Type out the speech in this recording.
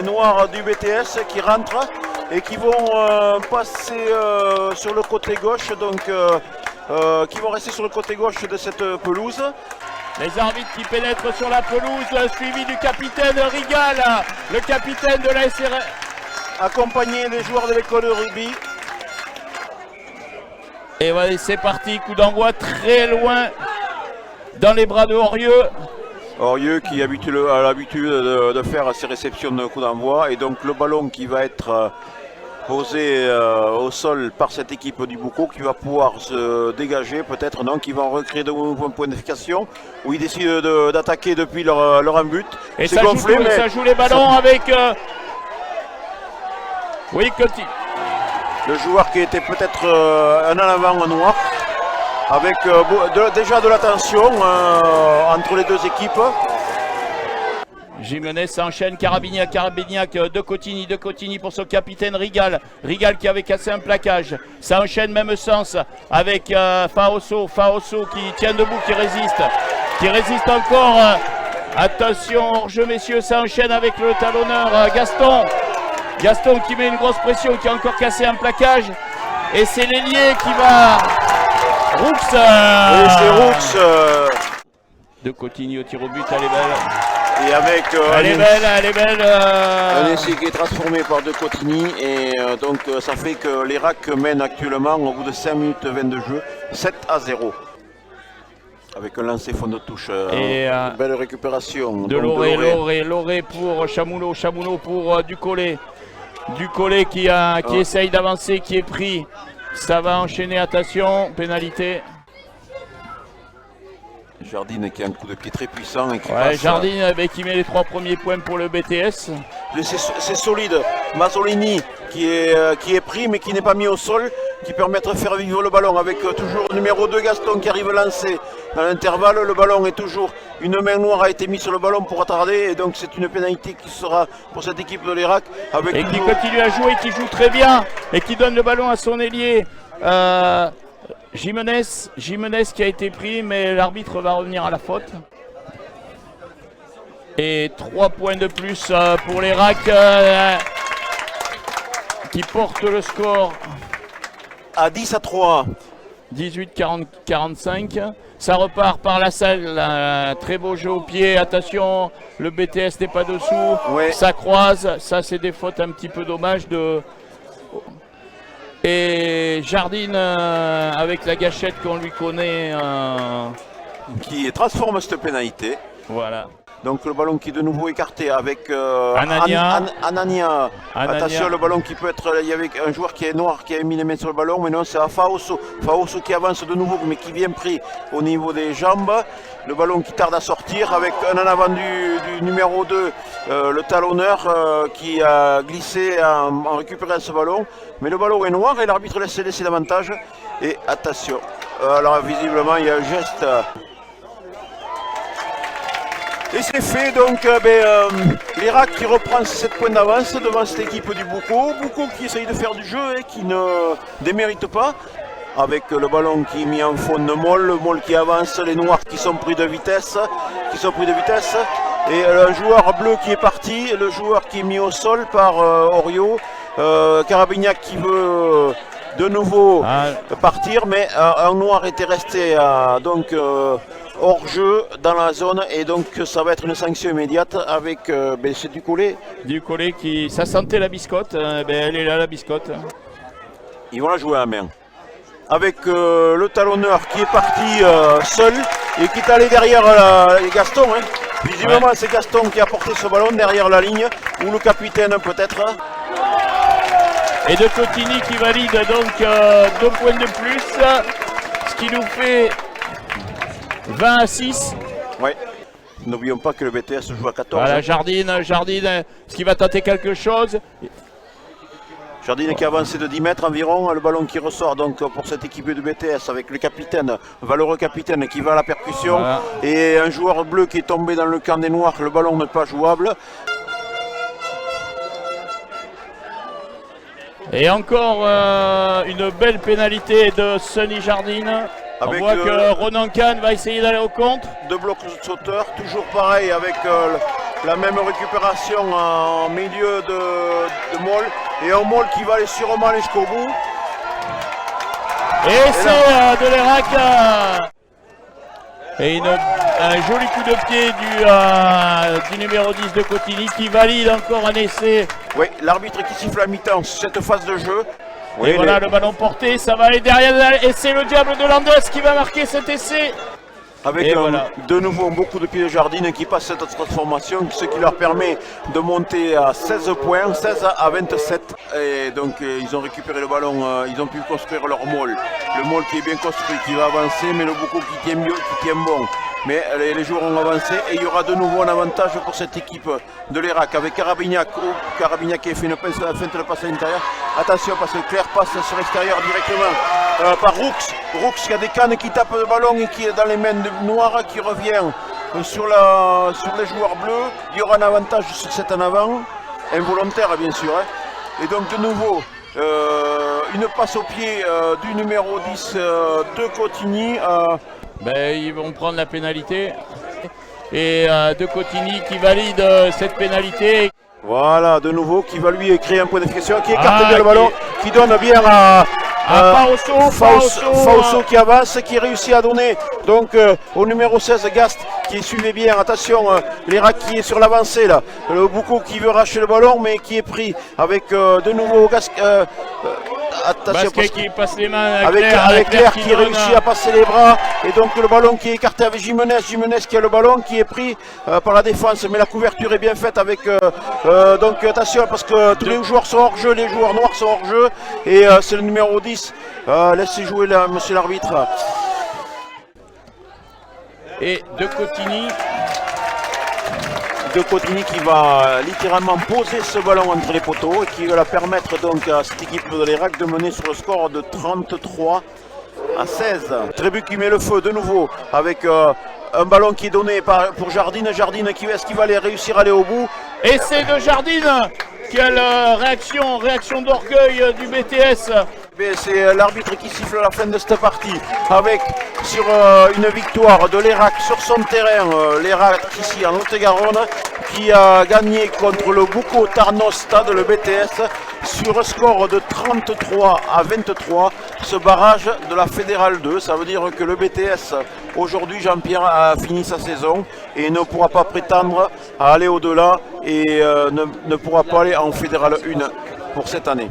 les noirs du BTS qui rentrent et qui vont passer sur le côté gauche, donc qui vont rester sur le côté gauche de cette pelouse. Les arbitres qui pénètrent sur la pelouse, suivi du capitaine Rigal, le capitaine de la SRF. Accompagné des joueurs de l'école de rugby. Et voilà, c'est parti, coup d'envoi très loin dans les bras de Horieux. Horieux qui a l'habitude de faire ses réceptions de coup d'envoi. Et donc le ballon qui va être posé au sol par cette équipe du Boucau qui va pouvoir se dégager peut-être, non, qui vont recréer de nouveaux points d'efficacité où ils décident d'attaquer depuis leur but. Et ça, gonflé, mais ça joue les ballons ça... avec... Oui, continue. Le joueur qui était peut-être un en avant noir, avec déjà de la tension entre les deux équipes. Jimenez s'enchaîne, Carabignac de Cotigny pour son capitaine Rigal. Rigal qui avait cassé un plaquage. Ça enchaîne même sens avec Faosso qui tient debout, qui résiste encore. Attention, hors-jeu messieurs, ça enchaîne avec le talonneur Gaston qui met une grosse pression, qui a encore cassé un plaquage. Et c'est l'ailier qui va... Roux. Et c'est Roux. De Cotigny au tir au but, elle est belle. Et avec elle est belle. Un essai qui est transformé par De Cotigny. Et donc ça fait que l'Irak mène actuellement au bout de 5 minutes 20 de jeu, 7-0. Avec un lancer fond de touche, et une belle récupération. De Loré pour Chamoulot pour Ducollet. Ducollet qui essaye d'avancer, qui est pris. Ça va enchaîner, attention, pénalité. Jardine qui a un coup de pied très puissant et qui Jardine qui met les 3 premiers points pour le BTS. C'est solide. Mazzolini qui est pris mais qui n'est pas mis au sol, qui permet de faire vivre le ballon avec toujours le numéro 2 Gaston qui arrive lancer. Dans l'intervalle, le ballon est toujours... Une main noire a été mise sur le ballon pour attarder et donc c'est une pénalité qui sera pour cette équipe de l'Irak. Et qui continue à jouer, qui joue très bien et qui donne le ballon à son ailier. Jimenez qui a été pris, mais l'arbitre va revenir à la faute. Et 3 points de plus pour l'Irak qui porte le score à 10-3. 18-45. Ça repart par la salle. Très beau jeu au pied. Attention, le BTS n'est pas dessous. Ouais. Ça croise. Ça, c'est des fautes un petit peu dommage de... Et Jardine avec la gâchette qu'on lui connaît. Qui transforme cette pénalité. Voilà. Donc le ballon qui est de nouveau écarté avec Anania. Attention, le ballon qui peut être... Il y avait un joueur qui est noir qui a mis les mains sur le ballon, mais non, c'est à Faosso. Faosso qui avance de nouveau, mais qui vient pris au niveau des jambes. Le ballon qui tarde à sortir avec un en avant du numéro 2, le talonneur qui a glissé en récupérant ce ballon. Mais le ballon est noir et l'arbitre laisse laisser davantage. Et attention, alors visiblement il y a un geste... Et c'est fait, donc l'Irak qui reprend ses 7 points d'avance devant cette équipe du Boucau. Boucau qui essaye de faire du jeu et qui ne démérite pas. Avec le ballon qui est mis en fond de Moll, le Moll qui avance, les Noirs qui sont pris de vitesse. Et un joueur bleu qui est parti, le joueur qui est mis au sol par Horieux. Carabignac qui veut de nouveau partir, mais un Noir était resté hors jeu dans la zone et donc ça va être une sanction immédiate avec c'est Ducollet. Ducollet qui, ça sentait la biscotte, elle est là la biscotte. Ils vont la jouer à la main. Avec le talonneur qui est parti seul et qui est allé derrière Gaston. Visiblement c'est Gaston qui a porté ce ballon derrière la ligne, ou le capitaine peut-être. Et de Cotigny qui valide donc 2 points de plus, ce qui nous fait 20-6. Oui. N'oublions pas que le BTS joue à 14. Voilà, Jardine, ce qui va tenter quelque chose. Jardine qui a avancé de 10 mètres environ, le ballon qui ressort donc pour cette équipe de BTS avec le capitaine, valeureux capitaine qui va à la percussion. Voilà. Et un joueur bleu qui est tombé dans le camp des Noirs, le ballon n'est pas jouable. Et encore une belle pénalité de Sonny Jardine. On voit que Ronan Kahn va essayer d'aller au contre. 2 blocs sauteurs, toujours pareil avec La même récupération en milieu de Moll. Et un Moll qui va aller sûrement aller jusqu'au bout. Et c'est de l'Erac. Et un joli coup de pied du numéro 10 de Cotigny qui valide encore un essai. Oui, l'arbitre qui siffle à mi-temps cette phase de jeu. Et voilà le ballon porté, ça va aller derrière. Et c'est le Diable de Landes qui va marquer cet essai. Avec de nouveau beaucoup de pieds de Jardine qui passent cette transformation, ce qui leur permet de monter à 16 points, 16 à 27. Et donc ils ont récupéré le ballon, ils ont pu construire leur Moll. Le Moll qui est bien construit, qui va avancer, mais le Boucau qui tient mieux, qui tient bon. Mais les joueurs ont avancé et il y aura de nouveau un avantage pour cette équipe de l'Erac avec Carabignac. Carabignac qui fait une feinte de passe à l'intérieur. Attention parce que Claire passe sur l'extérieur directement par Roux. Roux qui a des cannes qui tapent le ballon et qui est dans les mains de Noir qui revient sur les joueurs bleus. Il y aura un avantage sur cet en avant, involontaire bien sûr. Et donc de nouveau une passe au pied du numéro 10 de Cotigny. Ils vont prendre la pénalité. Et de Cotigny qui valide cette pénalité. Voilà, de nouveau, qui va lui créer un point d'effraction, qui écarte bien le ballon, qui donne bien à Fausso qui avance, qui réussit à donner donc au numéro 16 Gast qui suivait bien. Attention, l'Erac qui est sur l'avancée là. Le Boucau qui veut racher le ballon mais qui est pris avec de nouveau Gast. Basquet qui passe les mains avec Claire qui réussit à passer les bras et donc le ballon qui est écarté avec Jimenez qui a le ballon qui est pris par la défense, mais la couverture est bien faite avec donc attention parce que tous les joueurs sont hors jeu, les joueurs noirs sont hors jeu et c'est le numéro 10. Laissez jouer là monsieur l'arbitre. Et de Cotigny qui va littéralement poser ce ballon entre les poteaux et qui va permettre donc à cette équipe de l'Erac de mener sur le score de 33 à 16. Trébu qui met le feu de nouveau avec un ballon qui est donné pour Jardine. Jardine qui est-ce qu'il va réussir à aller au bout. Et c'est de Jardine. Quelle réaction d'orgueil du BTS. C'est l'arbitre qui siffle la fin de cette partie avec sur une victoire de l'Erac sur son terrain, l'Erac ici en Haute-Garonne qui a gagné contre le Boucau Tarnos Stade, le BTS, sur un score de 33 à 23, ce barrage de la Fédérale 2. Ça veut dire que le BTS, aujourd'hui, Jean-Pierre a fini sa saison et ne pourra pas prétendre à aller au-delà et ne pourra pas aller en Fédérale 1 pour cette année.